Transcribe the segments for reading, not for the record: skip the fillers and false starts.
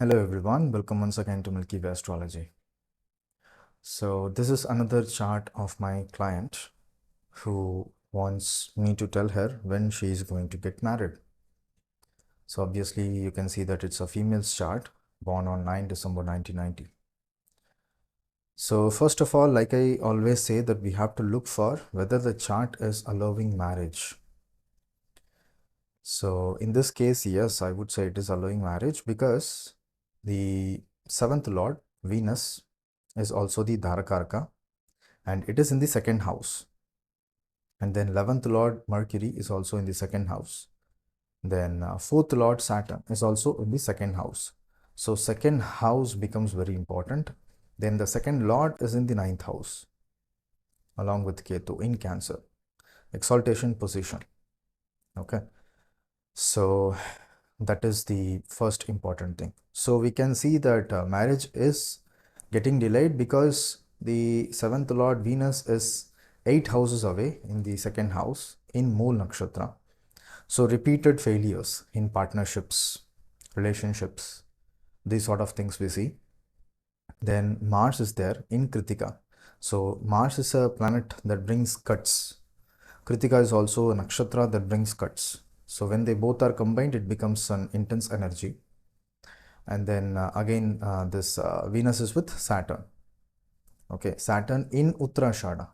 Hello everyone, welcome once again to Milky Way Astrology. So this is another chart of my client who wants me to tell her when she is going to get married. So obviously you can see that it's a female's chart born on 9 December 1990. So first of all, like I always say, that we have to look for whether the chart is allowing marriage. So in this case, yes, I would say it is allowing marriage because the seventh lord, Venus, is also the Dharakarka and it is in the second house. And then 11th lord, Mercury, is also in the second house. Then 4th lord, Saturn, is also in the second house. So second house becomes very important. Then the second lord is in the ninth house along with Ketu in Cancer, exaltation position. Okay. So that is the first important thing. So we can see that marriage is getting delayed because the seventh lord Venus is 8 houses away in the second house in Mool Nakshatra. So repeated failures in partnerships, relationships, these sort of things we see. Then Mars is there in Kritika. So Mars is a planet that brings cuts. Kritika is also a nakshatra that brings cuts. So when they both are combined, it becomes an intense energy. And then again, this Venus is with Saturn. Okay, Saturn in Uttarashada.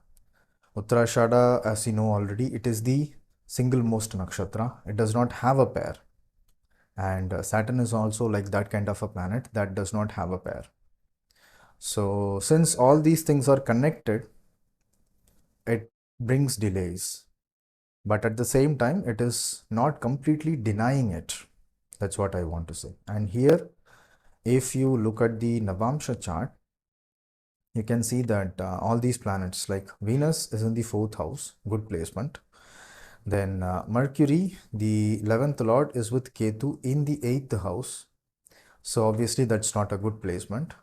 Uttarashada, as you know already, it is the single most nakshatra. It does not have a pair. And Saturn is also like that kind of a planet that does not have a pair. So since all these things are connected, it brings delays. But at the same time, it is not completely denying it. That's what I want to say. And here, if you look at the Navamsha chart, you can see that all these planets like Venus is in the fourth house, good placement. Then Mercury, the 11th lord, is with Ketu in the 8th house. So obviously that's not a good placement.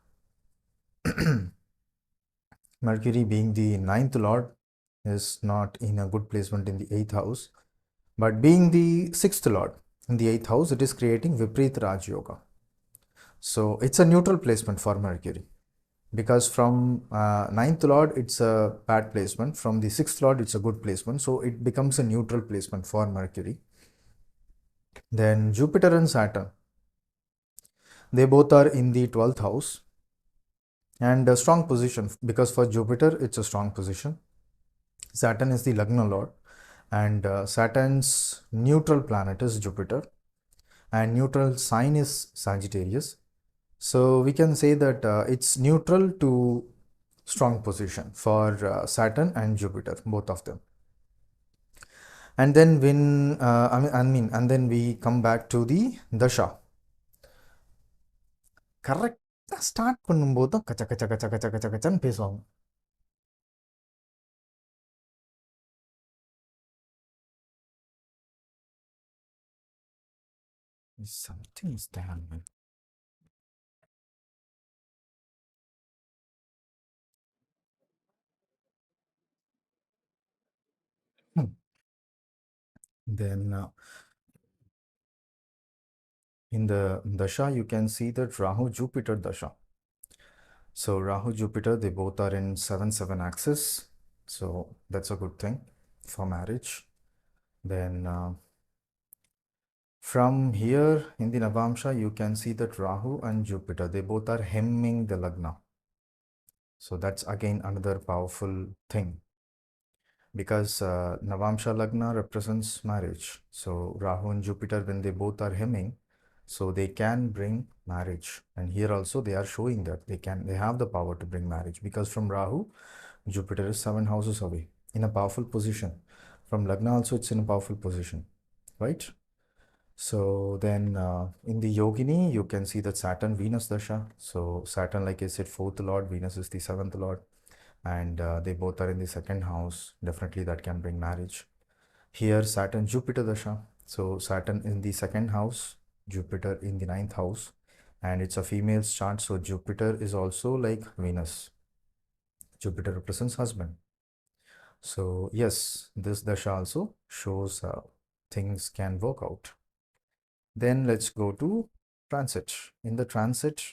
Mercury being the 9th lord is not in a good placement in the 8th house. But being the 6th lord in the 8th house, it is creating Vipreet Raj Yoga. So it's a neutral placement for Mercury. Because from 9th lord it's a bad placement, from the 6th lord it's a good placement, so it becomes a neutral placement for Mercury. Then Jupiter and Saturn, they both are in the 12th house and a strong position, because for Jupiter it's a strong position. Saturn is the Lagna lord and Saturn's neutral planet is Jupiter and neutral sign is Sagittarius. So we can say that it's neutral to strong position for Saturn and Jupiter, both of them. And then when and then we come back to the Dasha. கரெக்டாக start பண்ணும்போது தான் கச்ச கச்ச கச்ச கச்ச கச்ச கச்சன்னு பேசுவாங்க. Something is there, man. Then in the Dasha, you can see that Rahu Jupiter Dasha. So Rahu Jupiter, they both are in 7-7 axis. So that's a good thing for marriage. Then from here in the Navamsha, you can see that Rahu and Jupiter, they both are hemming the Lagna. So that's again another powerful thing, because Navamsha Lagna represents marriage. So Rahu and Jupiter, when they both are hemming, so they can bring marriage. And here also they are showing that they have the power to bring marriage, because from Rahu, Jupiter is 7 houses away in a powerful position. From Lagna also it's in a powerful position, right? So then in the Yogini, you can see that Saturn Venus Dasha. So Saturn, like I said, 4th lord, Venus is the 7th lord, and they both are in the second house. Definitely that can bring marriage. Here Saturn Jupiter Dasha. So Saturn in the second house, Jupiter in the ninth house, and it's a female's chart. So Jupiter is also like Venus. Jupiter represents husband. So yes, this Dasha also shows things can work out. Then let's go to transit. In the transit,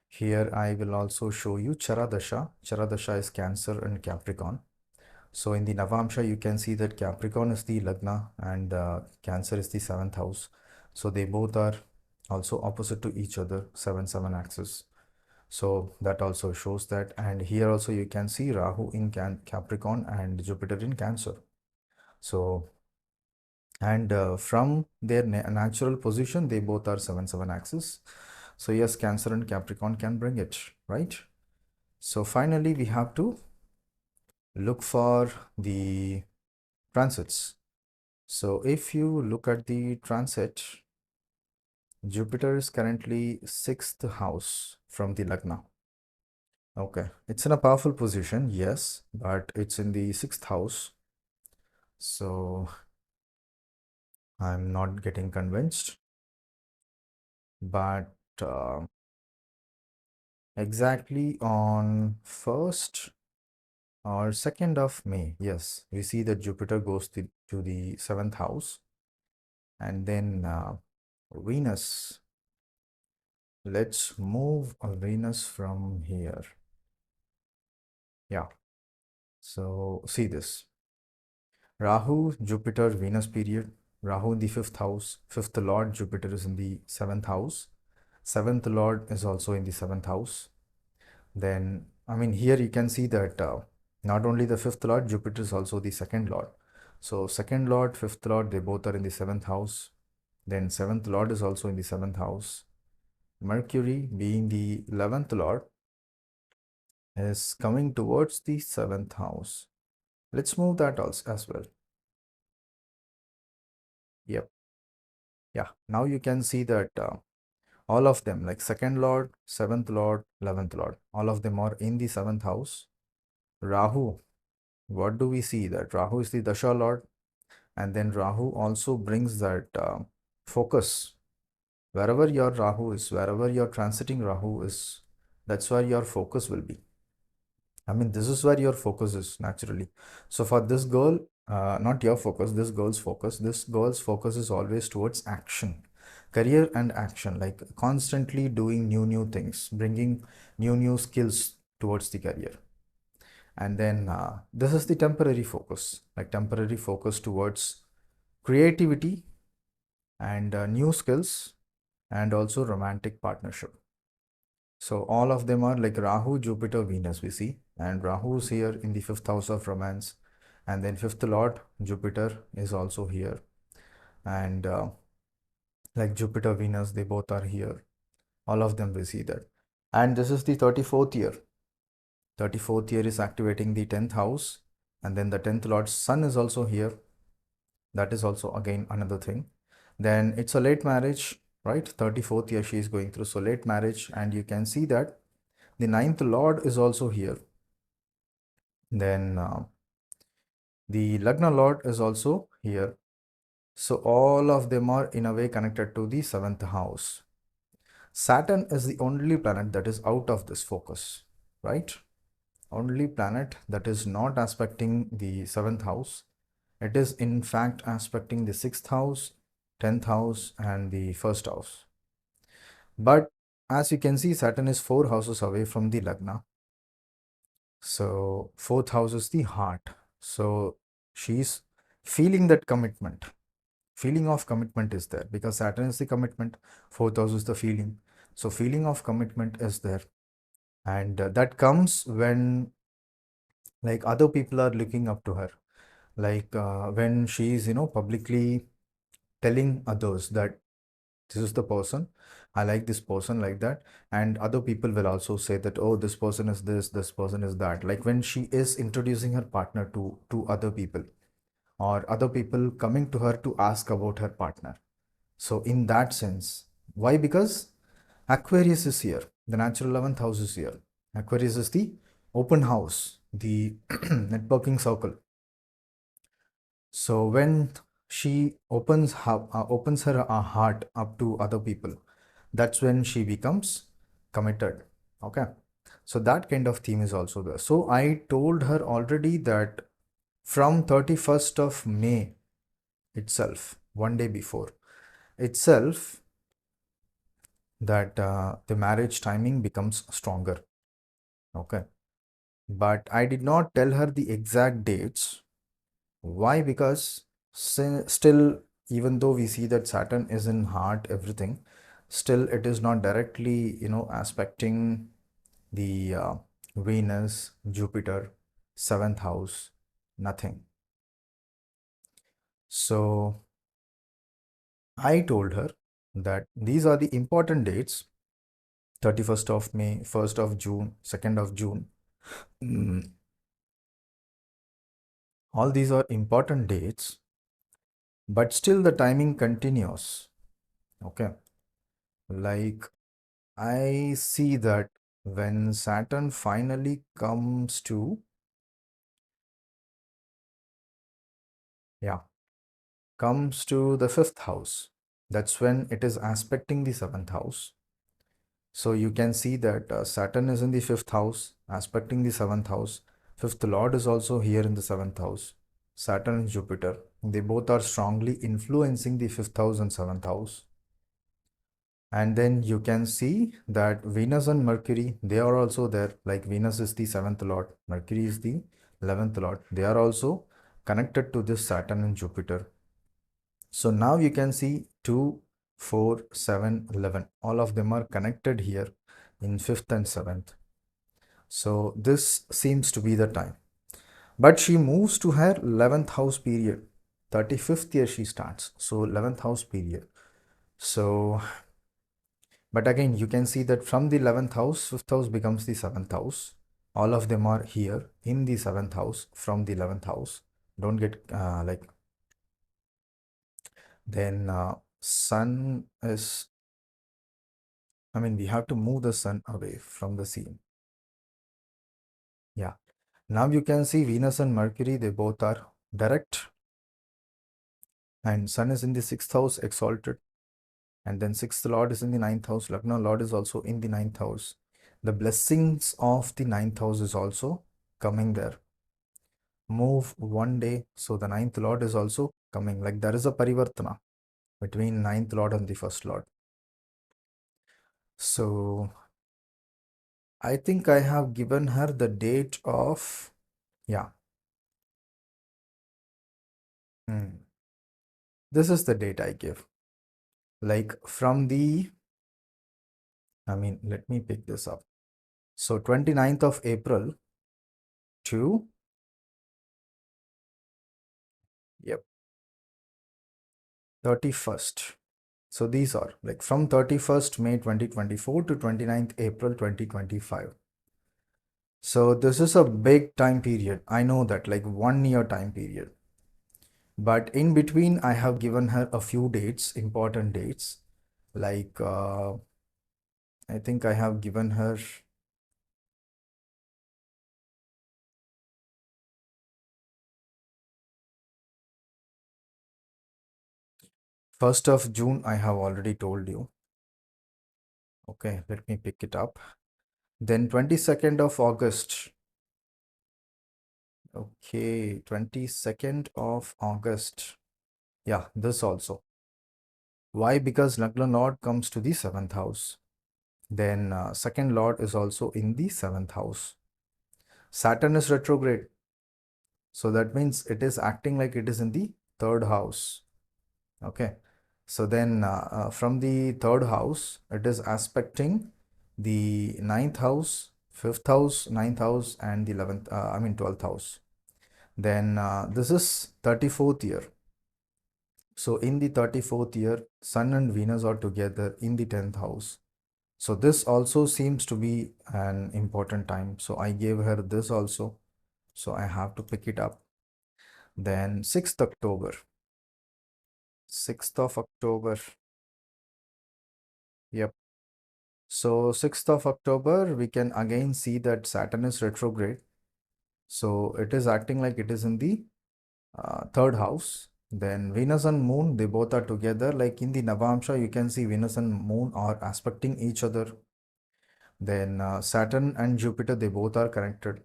here I will also show you Charadasha. Charadasha is Cancer and Capricorn. So in the Navamsha, you can see that Capricorn is the Lagna and Cancer is the seventh house. So they both are also opposite to each other, 7-7 axis. So that also shows that. And here also you can see Rahu in Capricorn and Jupiter in Cancer. So, and from their natural position, they both are 7-7 axis. So yes, Cancer and Capricorn can bring it, right? So finally, we have to look for the transits. So if you look at the transit, Jupiter is currently 6th house from the Lagna. Okay, it's in a powerful position, yes, but it's in the 6th house. So I'm not getting convinced. But exactly on 1st or 2nd of May, yes, we see that Jupiter goes to the 7th house. And then Venus, let's move Venus from here. Yeah, so see this. Rahu, Jupiter, Venus period. Rahu in the 5th house. 5th Lord, Jupiter is in the 7th house. 7th Lord is also in the 7th house. Then, I mean, here you can see that not only the 5th Lord, Jupiter is also the 2nd Lord. So 2nd Lord, 5th Lord, they both are in the 7th house. Then 7th Lord is also in the 7th house. Mercury, being the 11th Lord, is coming towards the 7th house. Let's move that also as well. Yep. Yeah. Now you can see that all of them, like 2nd Lord, 7th Lord, 11th Lord, all of them are in the 7th house. Rahu, what do we see? That Rahu is the Dasha Lord, and then Rahu also brings that focus. Wherever your Rahu is, wherever you're transiting Rahu is, that's where your focus will be. I mean, this is where your focus is naturally. So for this girl, not your focus, this girl's focus is always towards action, career and action, like constantly doing new things, bringing new skills towards the career. And then this is the temporary focus, like temporary focus towards creativity and new skills and also romantic partnership. So all of them are like Rahu, Jupiter, Venus, we see. And Rahu is here in the 5th house of romance. And then 5th Lord, Jupiter, is also here. And like Jupiter, Venus, they both are here. All of them we see that. And this is the 34th year. 34th year is activating the 10th house. And then the 10th Lord's Sun is also here. That is also again another thing. Then it's a late marriage, right? 34th year she is going through. So late marriage. And you can see that the 9th Lord is also here. Then the Lagna Lord is also here. So all of them are in a way connected to the 7th house. Saturn is the only planet that is out of this focus, right? Only planet that is not aspecting the 7th house. It is in fact aspecting the 6th house, 10th house, and the 1st house. But as you can see, Saturn is 4 houses away from the Lagna. So 4th house is the heart. So she's feeling that commitment. Feeling of commitment is there because Saturn is the commitment. 4th house is the feeling. So feeling of commitment is there. And that comes when like other people are looking up to her. Like when she is, publicly telling others that this is the person, I like this person, like that. And other people will also say that, oh, this person is this person is that. Like when she is introducing her partner to other people, or other people coming to her to ask about her partner. So in that sense, why? Because Aquarius is here, the natural 11th house is here. Aquarius is the open house, the networking circle. So when she opens her heart up to other people, that's when she becomes committed. Okay. So that kind of theme is also there. So I told her already that from 31st of May itself, one day before itself, that the marriage timing becomes stronger. Okay. But I did not tell her the exact dates. Why? Because still, even though we see that Saturn is in heart, everything, still it is not directly, aspecting the Venus, Jupiter, seventh house, nothing. So I told her that these are the important dates: 31st of May, 1st of June, 2nd of June. Mm, all these are important dates, but still the timing continues. Okay. Like, I see that when Saturn finally yeah, comes to the fifth house, that's when it is aspecting the seventh house. So you can see that Saturn is in the fifth house, aspecting the seventh house. Fifth lord is also here in the seventh house. Saturn and Jupiter, they both are strongly influencing the fifth house and seventh house. And then you can see that Venus and Mercury, they are also there. Like Venus is the seventh lord, Mercury is the 11th lord. They are also connected to this Saturn and Jupiter. So now you can see 2, 4, 7, 11. All of them are connected here in 5th and 7th. So this seems to be the time. But she moves to her 11th house period. 35th year she starts. So 11th house period. So, but again, you can see that from the 11th house, 5th house becomes the 7th house. All of them are here in the 7th house from the 11th house. Don't get like, then sun is, I mean, we have to move the sun away from the scene. Yeah. Now you can see Venus and Mercury, they both are direct. And sun is in the 6th house, exalted. And then 6th lord is in the 9th house. Lagna lord is also in the 9th house. The blessings of the 9th house is also coming there. Move one day, so the 9th lord is also coming. Like there is a parivartana between 9th lord and the 1st lord. So I think I have given her the date of, yeah. This is the date I give. Like from the, I mean, let me pick this up. So 29th of April to, yep, 31st. So these are like from 31st May 2024 to 29th April 2025. So this is a big time period. I know that, like 1 year time period. But in between, I have given her a few dates, important dates. Like I think I have given her 1st of June, I have already told you. Okay, let me pick it up. Then 22nd of August. Okay, 22nd of August. Yeah, this also. Why? Because Lagna Lord comes to the 7th house. Then second Lord is also in the 7th house. Saturn is retrograde. So that means it is acting like it is in the 3rd house. Okay. So then from the 3rd house, it is aspecting the 9th house, 5th house, 9th house, and the 11th, 12th house. Then this is 34th year. So in the 34th year, Sun and Venus are together in the 10th house. So this also seems to be an important time. So I gave her this also. So I have to pick it up. Then 6th October. 6th of October. Yep. So 6th of October, we can again see that Saturn is retrograde. So it is acting like it is in the 3rd house. Then Venus and Moon, they both are together. Like in the Navamsha, you can see Venus and Moon are aspecting each other. Then Saturn and Jupiter, they both are connected.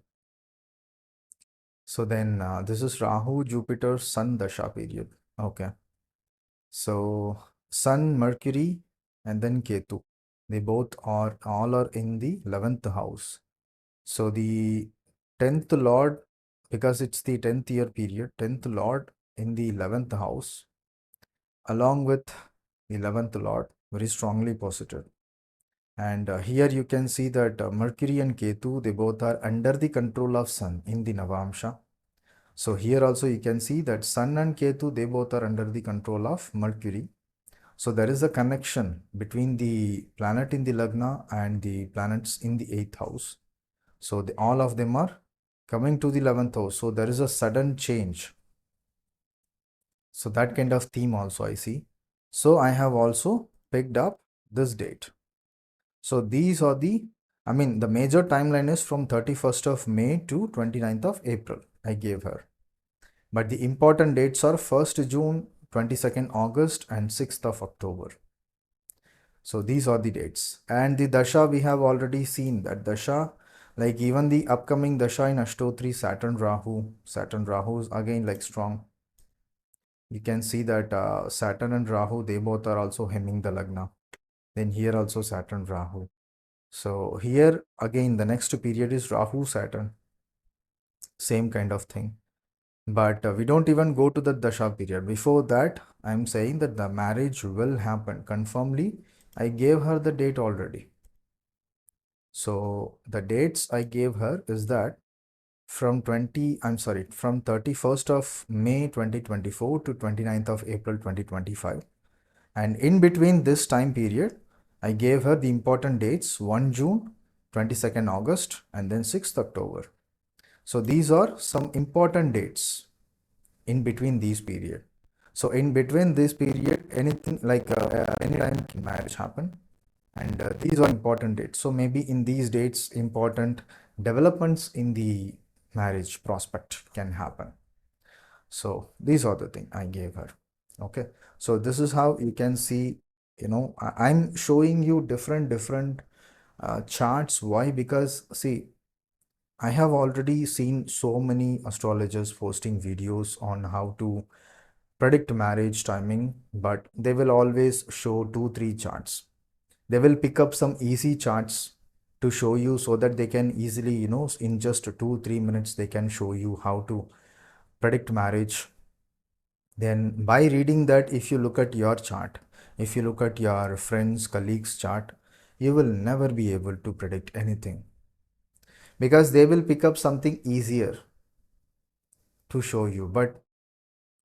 So then this is Rahu, Jupiter, Sun Dasha period. Okay. So Sun, Mercury, and then Ketu. They both are all are in the 11th house. So the 10th lord, because it's the 10th year period, 10th lord in the 11th house, along with the 11th lord, very strongly positive. And here you can see that Mercury and Ketu, they both are under the control of Sun in the Navamsha. So here also you can see that Sun and Ketu, they both are under the control of Mercury. So there is a connection between the planet in the Lagna and the planets in the 8th house. So all of them are coming to the 11th house. So there is a sudden change. So that kind of theme also I see. So I have also picked up this date. So these are the major timeline is from 31st of May to 29th of April. I gave her. But the important dates are 1st June, 22nd August, and 6th of October. So these are the dates. And the Dasha, we have already seen that Dasha, like even the upcoming Dasha in Ashtotri, Saturn Rahu is again like strong. You can see that Saturn and Rahu, they both are also hemming the Lagna. Then here also Saturn Rahu. So here again, the next period is Rahu Saturn. Same kind of thing. But we don't even go to the Dasha period. Before that, I'm saying that the marriage will happen. Confirmly, I gave her the date already. So the dates I gave her is that from 31st of May 2024 to 29th of April 2025. And in between this time period, I gave her the important dates 1 June, 22nd August, and then 6th October. So these are some important dates in between these period. So in between this period, anything like anytime can marriage happen, and these are important dates. So maybe in these dates, important developments in the marriage prospect can happen. So these are the thing I gave her. Okay. So this is how you can see, I'm showing you different charts. Why? Because see, I have already seen so many astrologers posting videos on how to predict marriage timing, but they will always show 2 3 charts. They will pick up some easy charts to show you so that they can easily, in just 2 3 minutes, they can show you how to predict marriage. Then by reading that, if you look at your chart, if you look at your friends, colleagues' chart, you will never be able to predict anything because they will pick up something easier to show you. But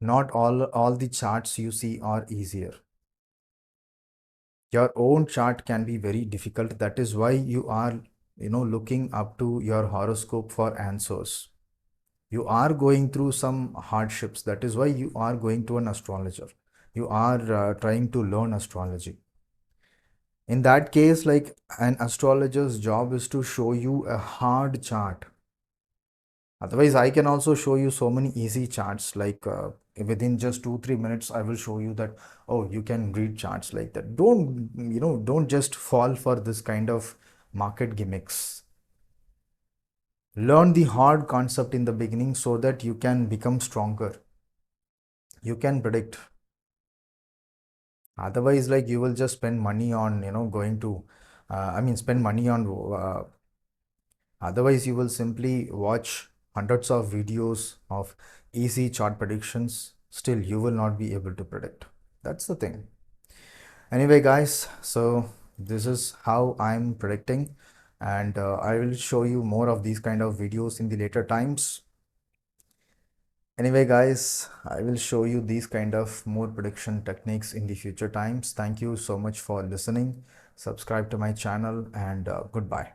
not all the charts you see are easier. Your own chart can be very difficult. That is why you are, looking up to your horoscope for answers. You are going through some hardships. That is why you are going to an astrologer. You are trying to learn astrology. In that case, like an astrologer's job is to show you a hard chart. Otherwise, I can also show you so many easy charts, like within just 2 3 minutes, I will show you that, oh, you can read charts like that. Don't just fall for this kind of market gimmicks. Learn the hard concept in the beginning so that you can become stronger. You can predict. Otherwise, like you will just spend money on, going to, spend money on, otherwise you will simply watch hundreds of videos of easy chart predictions. Still, you will not be able to predict. That's the thing. Anyway, guys, so this is how I'm predicting, and I will show you more of these kind of videos in the later times. Anyway, guys, I will show you these kind of more prediction techniques in the future times. Thank you so much for listening. Subscribe to my channel, and goodbye.